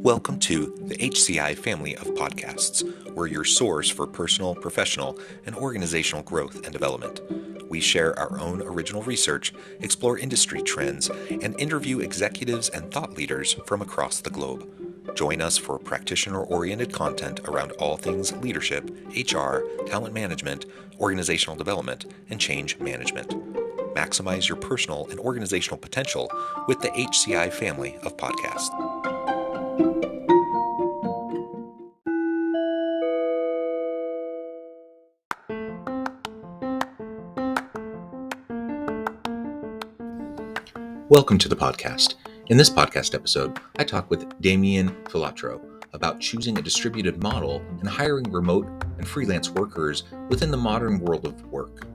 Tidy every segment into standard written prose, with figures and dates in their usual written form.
Welcome to the HCI family of podcasts. We're your source for personal, professional, and organizational growth and development. We share our own original research, explore industry trends, and interview executives and thought leaders from across the globe. Join us for practitioner-oriented content around all things leadership, HR, talent management, organizational development, and change management. Maximize your personal and organizational potential with the HCI family of podcasts. Welcome to the podcast. In this podcast episode, I talk with Damien Filiatrault about choosing a distributed model and hiring remote and freelance workers within the modern world of work.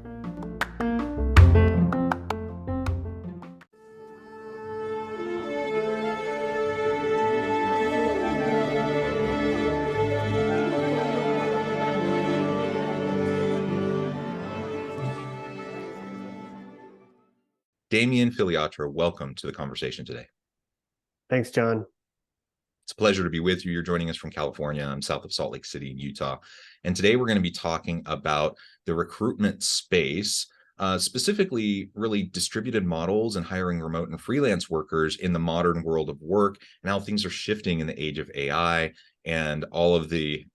Damien Filiatrault, welcome to the conversation today. Thanks, John. It's a pleasure to be with you. You're joining us from California. I'm south of Salt Lake City in Utah. And today we're going to be talking about the recruitment space, specifically really distributed models and hiring remote and freelance workers in the modern world of work and how things are shifting in the age of AI and all of the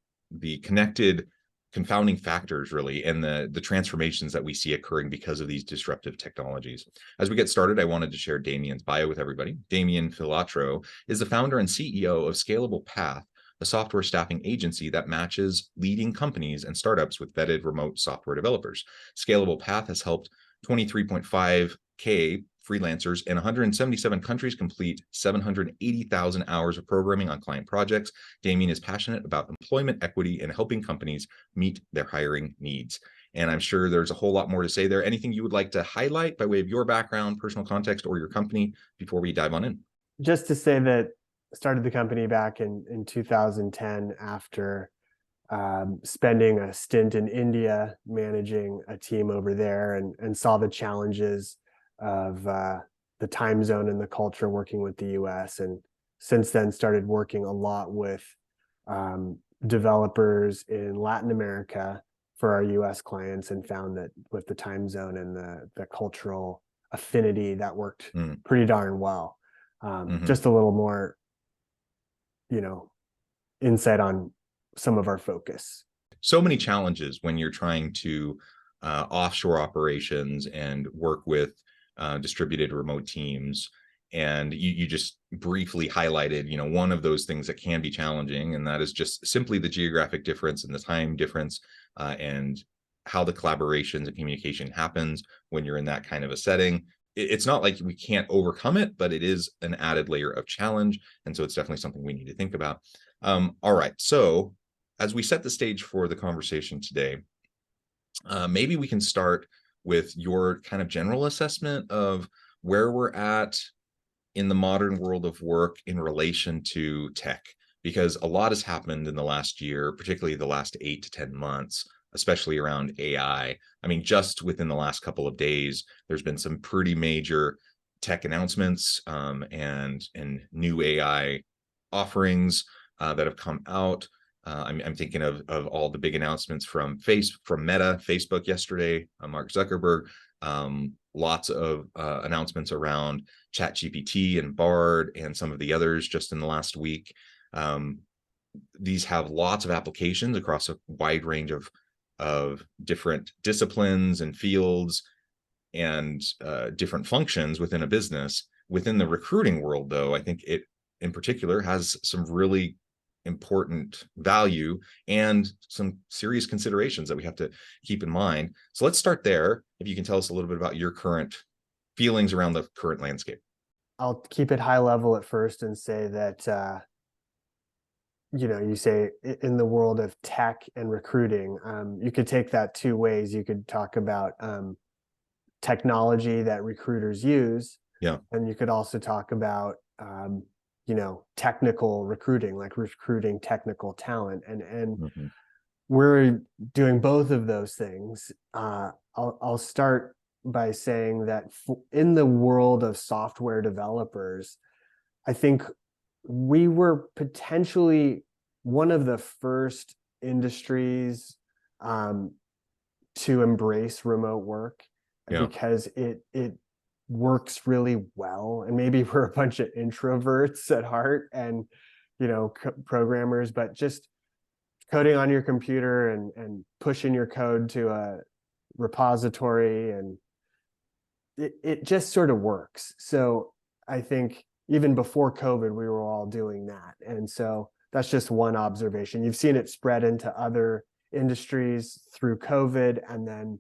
connected confounding factors really and the transformations that we see occurring because of these disruptive technologies. As we get started, I wanted to share Damien's bio with everybody. Damien Filiatrault is the founder and CEO of Scalable Path, a software staffing agency that matches leading companies and startups with vetted remote software developers. Scalable Path has helped 23.5K freelancers in 177 countries complete 780,000 hours of programming on client projects. Damien is passionate about employment equity and helping companies meet their hiring needs. And I'm sure there's a whole lot more to say there. Anything you would like to highlight by way of your background, personal context, or your company before we dive on in? Just to say that I started the company back in 2010 after spending a stint in India managing a team over there and saw the challenges of the time zone and the culture working with the US. And since then started working a lot with developers in Latin America for our US clients and found that with the time zone and the cultural affinity that worked pretty darn well. Just a little more, insight on some of our focus. So many challenges when you're trying to offshore operations and work with distributed remote teams. And you just briefly highlighted, one of those things that can be challenging, and that is just simply the geographic difference and the time difference and how the collaborations and communication happens when you're in that kind of a setting. It's not like we can't overcome it, but it is an added layer of challenge. And so it's definitely something we need to think about. All right. So as we set the stage for the conversation today, maybe we can start with your kind of general assessment of where we're at in the modern world of work in relation to tech, because a lot has happened in the last year, particularly the last 8 to 10 months, especially around AI. I mean, just within the last couple of days, there's been some pretty major tech announcements and new AI offerings that have come out. I'm thinking of all the big announcements from Meta, Facebook yesterday, Mark Zuckerberg, lots of announcements around ChatGPT and Bard and some of the others just in the last week. These have lots of applications across a wide range of different disciplines and fields and different functions within a business. Within the recruiting world, though, I think it in particular has some really important value and some serious considerations that we have to keep in mind. So let's start there. If you can tell us a little bit about your current feelings around the current landscape. I'll keep it high level at first and say that, you say in the world of tech and recruiting, you could take that two ways. You could talk about technology that recruiters use. Yeah. And you could also talk about technical recruiting, like recruiting technical talent. And we're doing both of those things. I'll start by saying that in the world of software developers, I think we were potentially one of the first industries to embrace remote work Yeah. because it works really well. And maybe we're a bunch of introverts at heart and, programmers, but just coding on your computer and pushing your code to a repository, and it just sort of works. So I think even before COVID, we were all doing that. And so that's just one observation. You've seen it spread into other industries through COVID, and then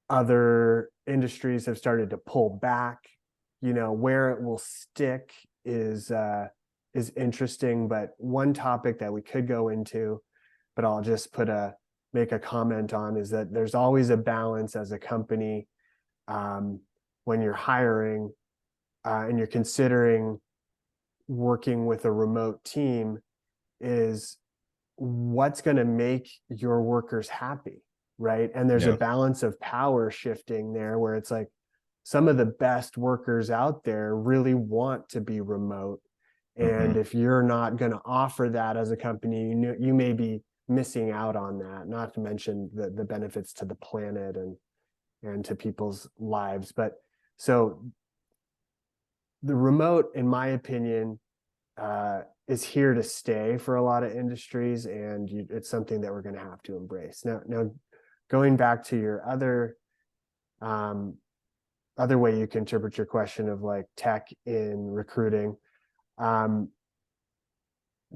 other industries have started to pull back. Where it will stick is interesting. But one topic that we could go into, but I'll just make a comment on, is that there's always a balance as a company when you're hiring and you're considering working with a remote team, is what's going to make your workers happy, right? And there's a balance of power shifting there, where it's like some of the best workers out there really want to be remote. And if you're not going to offer that as a company, you may be missing out on that, not to mention the benefits to the planet and to people's lives. But so the remote, in my opinion, is here to stay for a lot of industries, and it's something that we're going to have to embrace. Now, going back to your other way you can interpret your question of like tech in recruiting,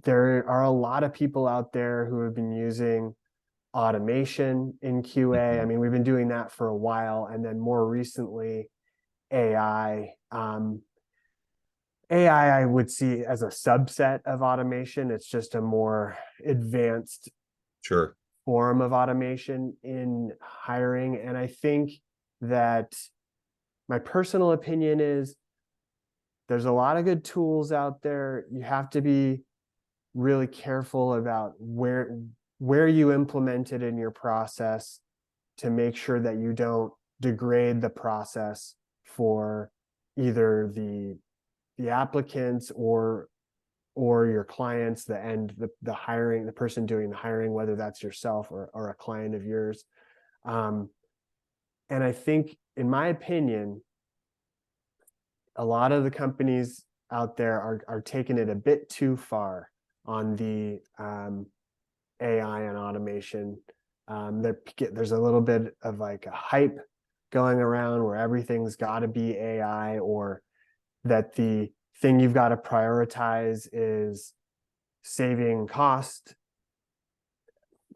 there are a lot of people out there who have been using automation in QA. I mean, we've been doing that for a while, and then more recently, AI. AI, I would see as a subset of automation. It's just a more advanced form of automation in hiring. And I think that my personal opinion is there's a lot of good tools out there. You have to be really careful about where you implement it in your process to make sure that you don't degrade the process for either the applicants or your clients, the hiring, the person doing the hiring, whether that's yourself or a client of yours. And I think, in my opinion, a lot of the companies out there are taking it a bit too far on the AI and automation. There's a little bit of like a hype going around where everything's got to be AI, or that the thing you've got to prioritize is saving cost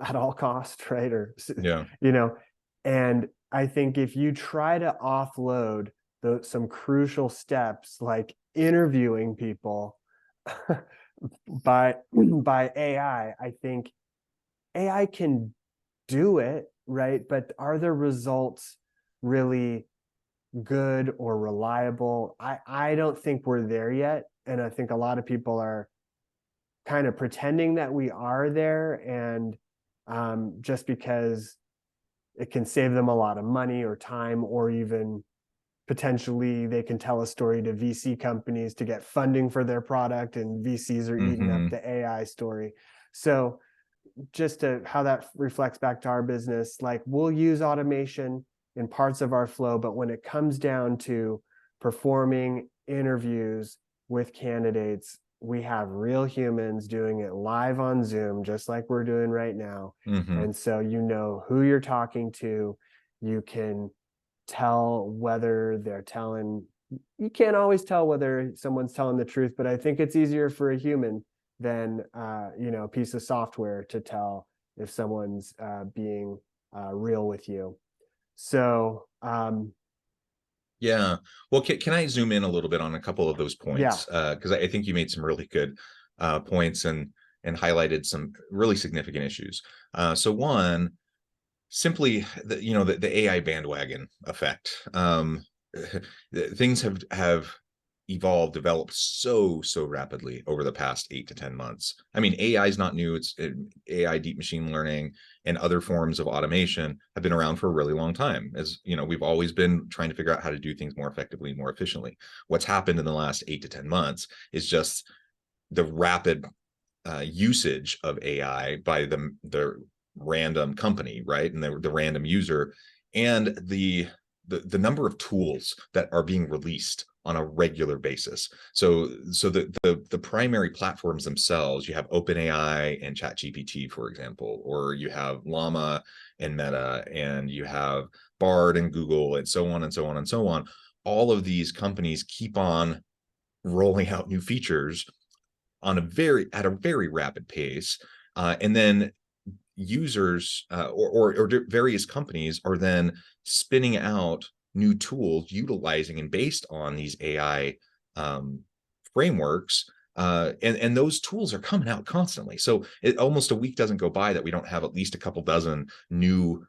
at all cost, right? Or, and I think if you try to offload some crucial steps like interviewing people by AI, I think AI can do it, right? But are the results really good or reliable? I don't think we're there yet. And I think a lot of people are kind of pretending that we are there, and just because it can save them a lot of money or time, or even potentially they can tell a story to VC companies to get funding for their product, and VCs are eating up the AI story. So just how that reflects back to our business, like we'll use automation in parts of our flow, but when it comes down to performing interviews with candidates, we have real humans doing it live on Zoom, just like we're doing right now. And so you know who you're talking to. You can tell whether they're telling, you can't always tell whether someone's telling the truth, but I think it's easier for a human than a piece of software to tell if someone's being real with you. So yeah. Well, can I zoom in a little bit on a couple of those points? Because I think you made some really good points and highlighted some really significant issues. So one, simply the AI bandwagon effect. Things have developed so rapidly over the past 8 to 10 months. I mean, AI is not new. It's AI, deep machine learning, and other forms of automation have been around for a really long time. As you know, we've always been trying to figure out how to do things more effectively and more efficiently. What's happened in the last 8 to 10 months is just the rapid usage of AI by the random company, right, and the random user, and the number of tools that are being released on a regular basis. So the primary platforms themselves, you have OpenAI and ChatGPT, for example, or you have Llama and Meta, and you have Bard and Google, and so on and so on and so on. All of these companies keep on rolling out new features at a very rapid pace, and then users or various companies are then spinning out new tools utilizing and based on these AI frameworks, and those tools are coming out constantly. So almost a week doesn't go by that we don't have at least a couple dozen new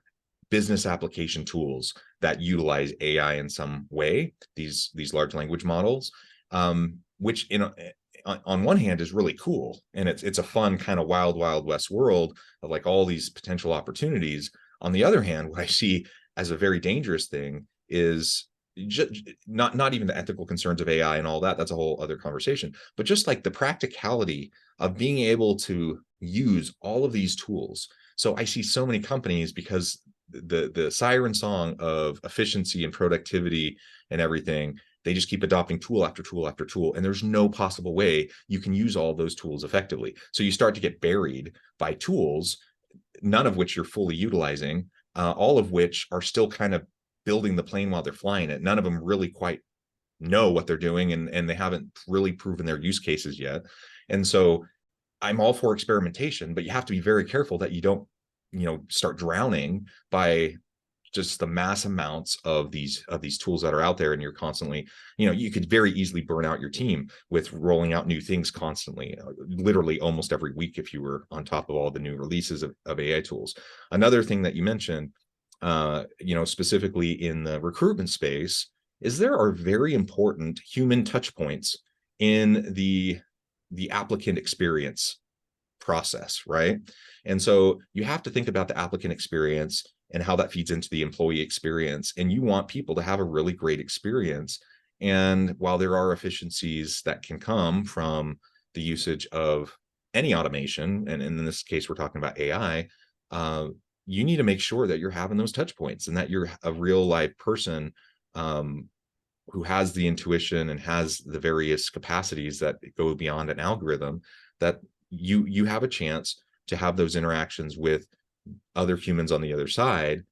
business application tools that utilize AI in some way, these large language models, which on one hand is really cool, and it's a fun kind of wild west world of like all these potential opportunities. On the other hand, what I see as a very dangerous thing is just not even the ethical concerns of AI and all that. That's a whole other conversation, but just like the practicality of being able to use all of these tools. So I see so many companies, because the siren song of efficiency and productivity and everything, they just keep adopting tool after tool after tool, and there's no possible way you can use all those tools effectively. So you start to get buried by tools, none of which you're fully utilizing, all of which are still kind of building the plane while they're flying it. None of them really quite know what they're doing, and they haven't really proven their use cases yet. And so I'm all for experimentation, but you have to be very careful that you don't, start drowning by just the mass amounts of these tools that are out there, and you're constantly, you could very easily burn out your team with rolling out new things constantly, literally almost every week, if you were on top of all the new releases of AI tools. Another thing that you mentioned, specifically in the recruitment space, is there are very important human touch points in the applicant experience process, right? And so you have to think about the applicant experience and how that feeds into the employee experience. And you want people to have a really great experience. And while there are efficiencies that can come from the usage of any automation, and in this case, we're talking about AI, you need to make sure that you're having those touch points and that you're a real live person who has the intuition and has the various capacities that go beyond an algorithm, that you have a chance to have those interactions with other humans on the other side,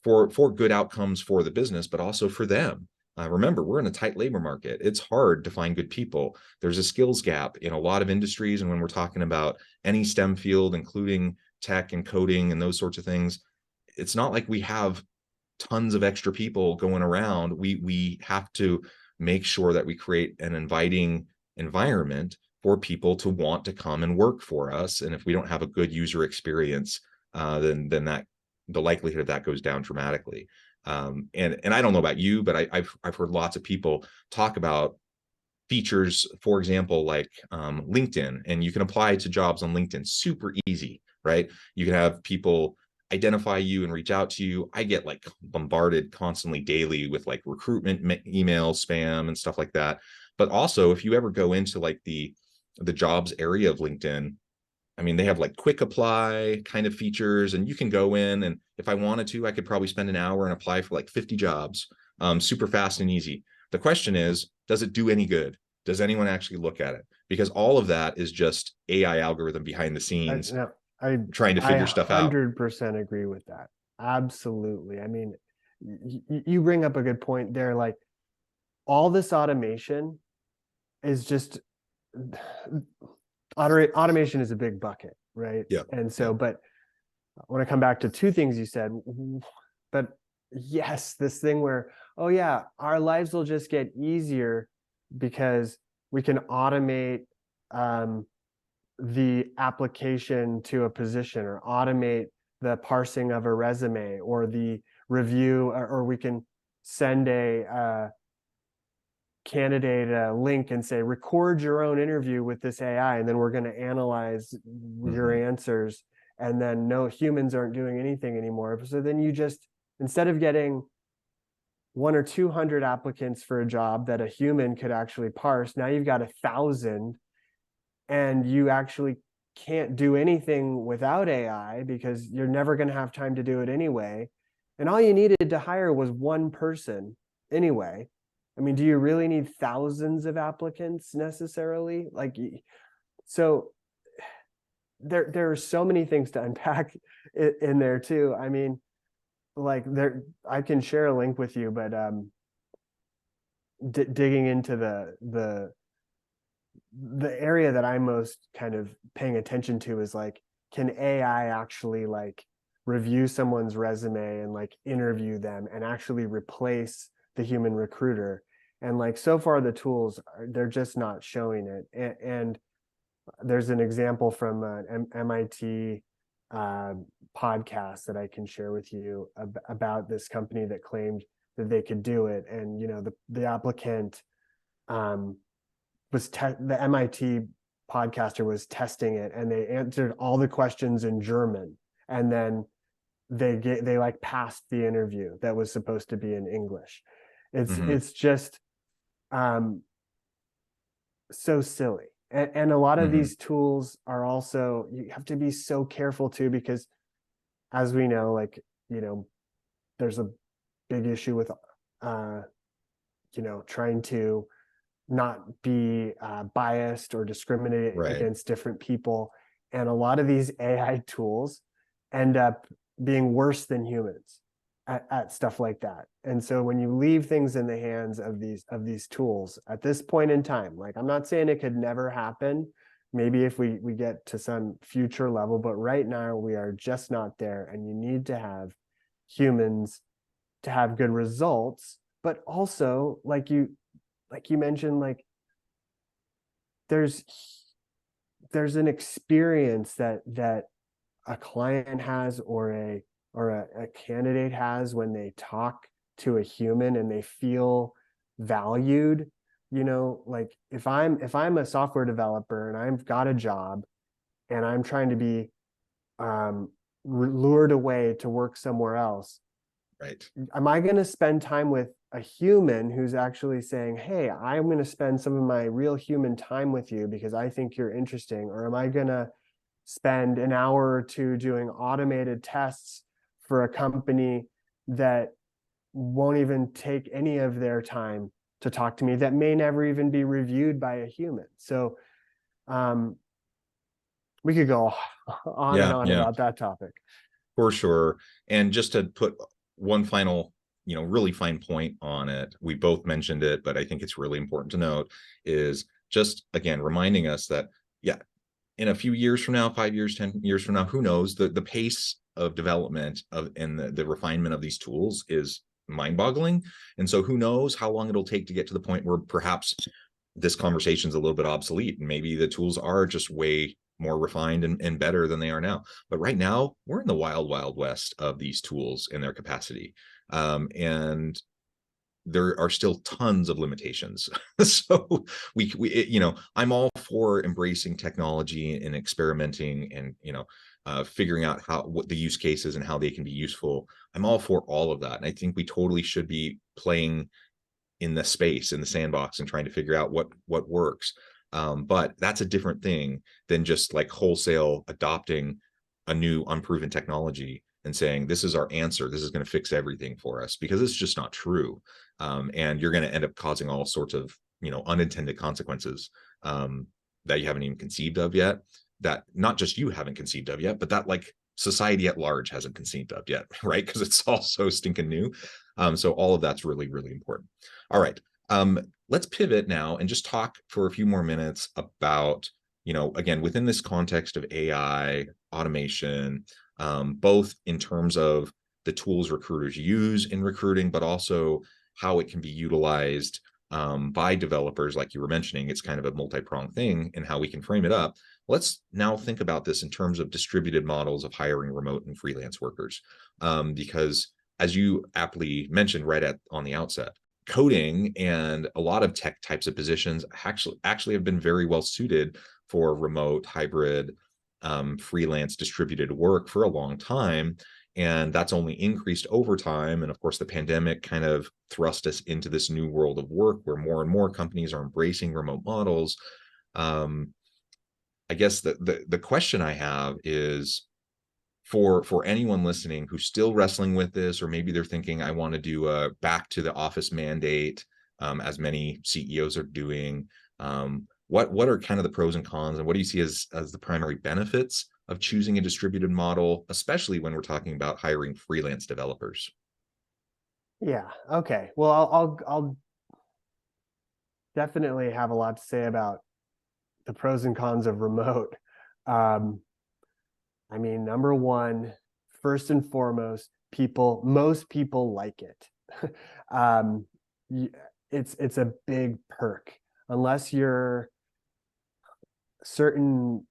for good outcomes for the business, but also for them. Remember, we're in a tight labor market. It's hard to find good people. There's a skills gap in a lot of industries. And when we're talking about any STEM field, including tech and coding and those sorts of things, it's not like we have tons of extra people going around. We have to make sure that we create an inviting environment for people to want to come and work for us. And if we don't have a good user experience, then that the likelihood of that goes down dramatically. And I don't know about you, but I've heard lots of people talk about features, for example, like LinkedIn, and you can apply to jobs on LinkedIn super easy, right? You can have people identify you and reach out to you. I get like bombarded constantly daily with like recruitment emails, spam and stuff like that. But also, if you ever go into like the jobs area of LinkedIn, I mean, they have like quick apply kind of features, and you can go in, and if I wanted to, I could probably spend an hour and apply for like 50 jobs, super fast and easy. The question is, does it do any good? Does anyone actually look at it? Because all of that is just AI algorithm behind the scenes trying to figure stuff out. I 100% agree with that. Absolutely. I mean, you bring up a good point there. Like, all this automation is just automation is a big bucket, right? Yeah. And so, but I want to come back to two things you said. But yes, this thing where, oh yeah, our lives will just get easier because we can automate the application to a position, or automate the parsing of a resume, or the review, or we can send a candidate a link and say, record your own interview with this AI, and then we're going to analyze your answers. And then no, humans aren't doing anything anymore. So then you just, instead of getting 100 or 200 applicants for a job that a human could actually parse, now you've got 1,000, and you actually can't do anything without AI because you're never going to have time to do it anyway. And all you needed to hire was one person anyway. I mean, do you really need thousands of applicants necessarily? Like, so there are so many things to unpack in there too. I mean, like I can share a link with you, but digging into the area that I'm most kind of paying attention to is like, can AI actually like review someone's resume and like interview them and actually replace the human recruiter? And like, so far the tools they're just not showing it. And there's an example from an MIT podcast that I can share with you about this company that claimed that they could do it. And, you know, the applicant the MIT podcaster was testing it, and they answered all the questions in German, and then they like passed the interview that was supposed to be in English. It's just so silly. And a lot of these tools are also, you have to be so careful too, because as we know, like, you know, there's a big issue with you know, trying to not be biased or discriminate against different people. And a lot of these AI tools end up being worse than humans at stuff like that. And so when you leave things in the hands of these tools at this point in time, like, I'm not saying it could never happen, maybe if we get to some future level, but right now we are just not there. And you need to have humans to have good results, but also like you mentioned, like there's an experience that a client has or a candidate has when they talk to a human and they feel valued. You know, like if I'm a software developer and I've got a job and I'm trying to be lured away to work somewhere else, right? Am I going to spend time with a human who's actually saying, hey, I'm going to spend some of my real human time with you because I think you're interesting? Or am I going to spend an hour or two doing automated tests for a company that won't even take any of their time to talk to me, that may never even be reviewed by a human? So we could go on and on about that topic. For sure. And just to put one final, you know, really fine point on it, we both mentioned it, but I think it's really important to note, is just, again, reminding us that, yeah, in a few years from now, 5 years, 10 years from now, who knows, the pace of development and the refinement of these tools is mind-boggling. And so who knows how long it'll take to get to the point where perhaps this conversation is a little bit obsolete and maybe the tools are just way more refined and better than they are now. But right now, we're in the wild, wild west of these tools and their capacity. And there are still tons of limitations. So we you know, I'm all for embracing technology and experimenting and, you know, figuring out what the use cases and how they can be useful. I'm all for all of that. And I think we totally should be playing in the space, in the sandbox, and trying to figure out what works. But that's a different thing than just like wholesale adopting a new unproven technology and saying, this is our answer, this is going to fix everything for us, because it's just not true. And you're going to end up causing all sorts of, you know, unintended consequences that you haven't even conceived of yet, that not just you haven't conceived of yet, but that like society at large hasn't conceived of yet, right? Because it's all so stinking new. So all of that's really, really important. All right. Let's pivot now and just talk for a few more minutes about, you know, again, within this context of AI, automation, both in terms of the tools recruiters use in recruiting, but also how it can be utilized by developers, like you were mentioning. It's kind of a multi-pronged thing, and how we can frame it up. Let's now think about this in terms of distributed models of hiring remote and freelance workers, because as you aptly mentioned right on the outset, coding and a lot of tech types of positions actually have been very well suited for remote, hybrid, freelance distributed work for a long time. And that's only increased over time. And of course, the pandemic kind of thrust us into this new world of work where more and more companies are embracing remote models. I guess the question I have is, for anyone listening who's still wrestling with this, or maybe they're thinking, I want to do a back to the office mandate, as many CEOs are doing. What are kind of the pros and cons, and what do you see as the primary benefits of choosing a distributed model, especially when we're talking about hiring freelance developers? Yeah. Okay. Well, I'll definitely have a lot to say about the pros and cons of remote. Um, I mean, number one, first and foremost, most people like it. um, it's a big perk, unless you're certain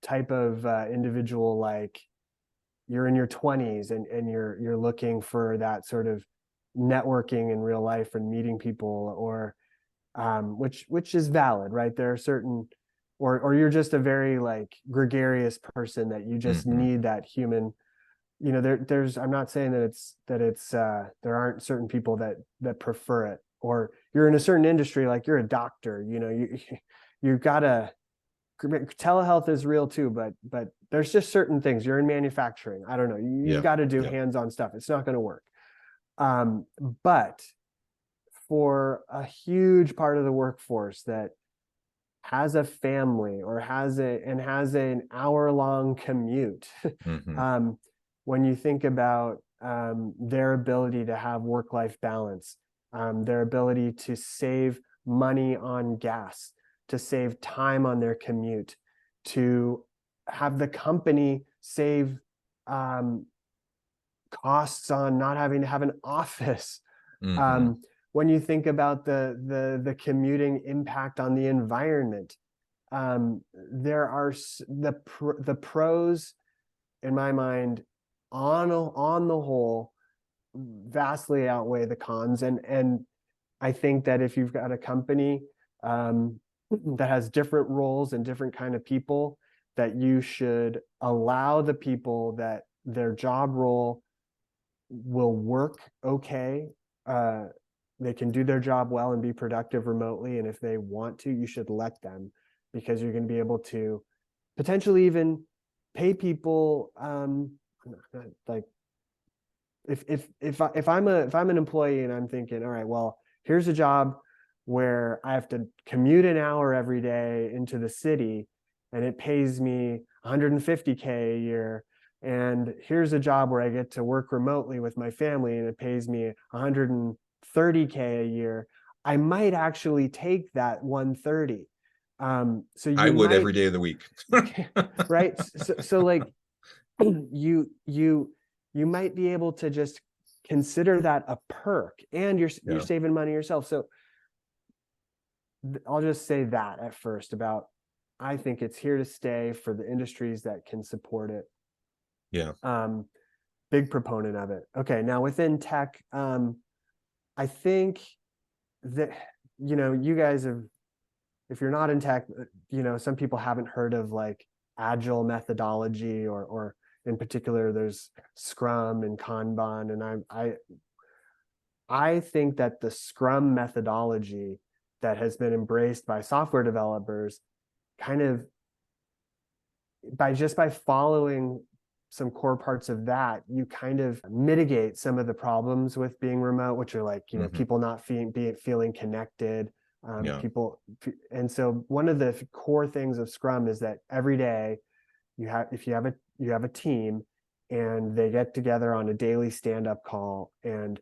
type of individual, like you're in your 20s and you're looking for that sort of networking in real life and meeting people, or which is valid, right? There are certain, or you're just a very like gregarious person that you just Mhm. need that human, there's, I'm not saying that it's there aren't certain people that prefer it, or you're in a certain industry, like you're a doctor, you've gotta, telehealth is real too, but there's just certain things. You're in manufacturing, I don't know, you've Yeah. got to do Yeah. hands-on stuff. It's not going to work. But for a huge part of the workforce that has a family, or has an hour-long commute, Mhm. when you think about their ability to have work-life balance, their ability to save money on gas, to save time on their commute, to have the company save costs on not having to have an office. Mhm. When you think about the commuting impact on the environment, there are the pros, in my mind, on the whole, vastly outweigh the cons. And I think that if you've got a company that has different roles and different kind of people, that you should allow the people that their job role will work okay. They can do their job well and be productive remotely. And if they want to, you should let them, because you're going to be able to potentially even pay people like, if I'm an employee and I'm thinking, all right, well, here's a job where I have to commute an hour every day into the city, and it pays me 150K a year. And here's a job where I get to work remotely with my family, and it pays me 130K a year. I might actually take that 130. So I you would might, every day of the week. right? So like you might be able to just consider that a perk, and you're Yeah. saving money yourself. So I'll just say that at first about, I think it's here to stay for the industries that can support it. Yeah. Big proponent of it. Okay, now within tech, I think that, you guys have, if you're not in tech, some people haven't heard of like agile methodology, or in particular, there's Scrum and Kanban. And I think that the Scrum methodology that has been embraced by software developers, kind of by following some core parts of that, you kind of mitigate some of the problems with being remote, which are like, Mhm. people not feeling connected. Yeah. And so one of the core things of Scrum is that every day if you have a team, and they get together on a daily stand-up call, and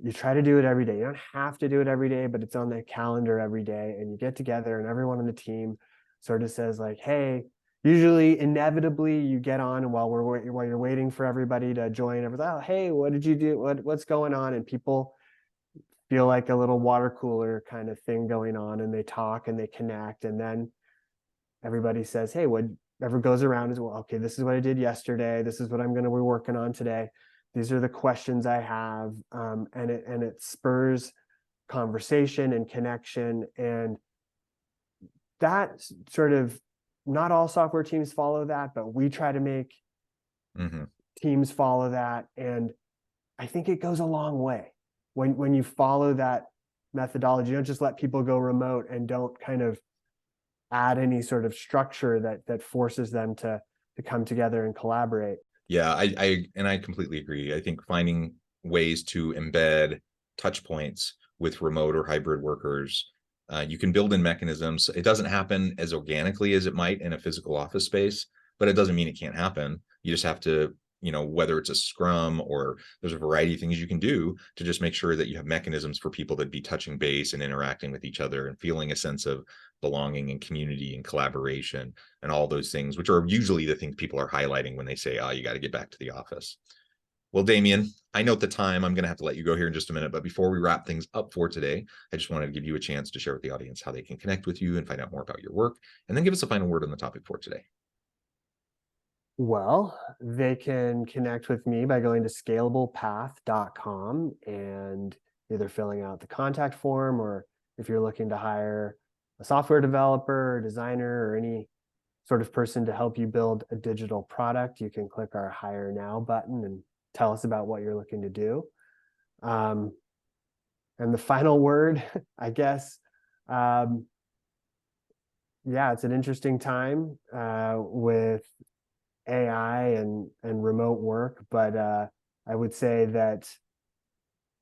you try to do it every day. You don't have to do it every day, but it's on the calendar every day, and you get together, and everyone on the team sort of says like, hey, usually inevitably you get on, and while you're waiting for everybody to join, everyone's, oh, hey, what did you do? What's going on? And people feel like a little water cooler kind of thing going on, and they talk and they connect, and then everybody says, hey, whatever goes around is, well, okay, this is what I did yesterday, this is what I'm going to be working on today, these are the questions I have, and it spurs conversation and connection. And that sort of, not all software teams follow that, but we try to make Mhm. teams follow that. And I think it goes a long way when you follow that methodology. You don't just let people go remote and don't kind of add any sort of structure that forces them to come together and collaborate. Yeah, I completely agree. I think finding ways to embed touch points with remote or hybrid workers, you can build in mechanisms. It doesn't happen as organically as it might in a physical office space, but it doesn't mean it can't happen. You just have to, whether it's a scrum or there's a variety of things you can do to just make sure that you have mechanisms for people to be touching base and interacting with each other and feeling a sense of belonging and community and collaboration and all those things, which are usually the things people are highlighting when they say, oh, you got to get back to the office. Well, Damien, I note the time. I'm going to have to let you go here in just a minute. But before we wrap things up for today, I just wanted to give you a chance to share with the audience how they can connect with you and find out more about your work, and then give us a final word on the topic for today. Well, they can connect with me by going to scalablepath.com and either filling out the contact form, or if you're looking to hire a software developer or designer or any sort of person to help you build a digital product, you can click our Hire Now button and tell us about what you're looking to do. And the final word, I guess, yeah, it's an interesting time with AI and remote work, but I would say that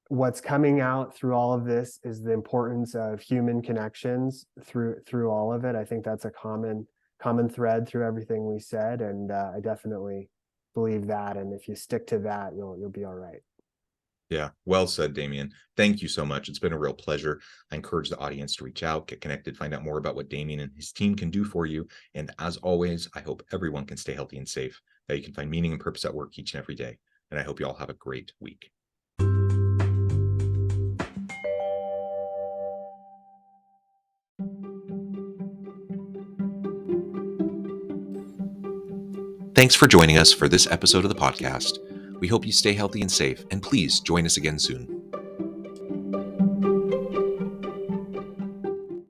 what's coming out through all of this is the importance of human connections through all of it. I think that's a common thread through everything we said, and I definitely believe that. And if you stick to that, you'll be all right. Yeah, well said, Damien. Thank you so much. It's been a real pleasure. I encourage the audience to reach out, get connected, find out more about what Damien and his team can do for you. And as always, I hope everyone can stay healthy and safe, that you can find meaning and purpose at work each and every day. And I hope you all have a great week. Thanks for joining us for this episode of the podcast. We hope you stay healthy and safe, and please join us again soon.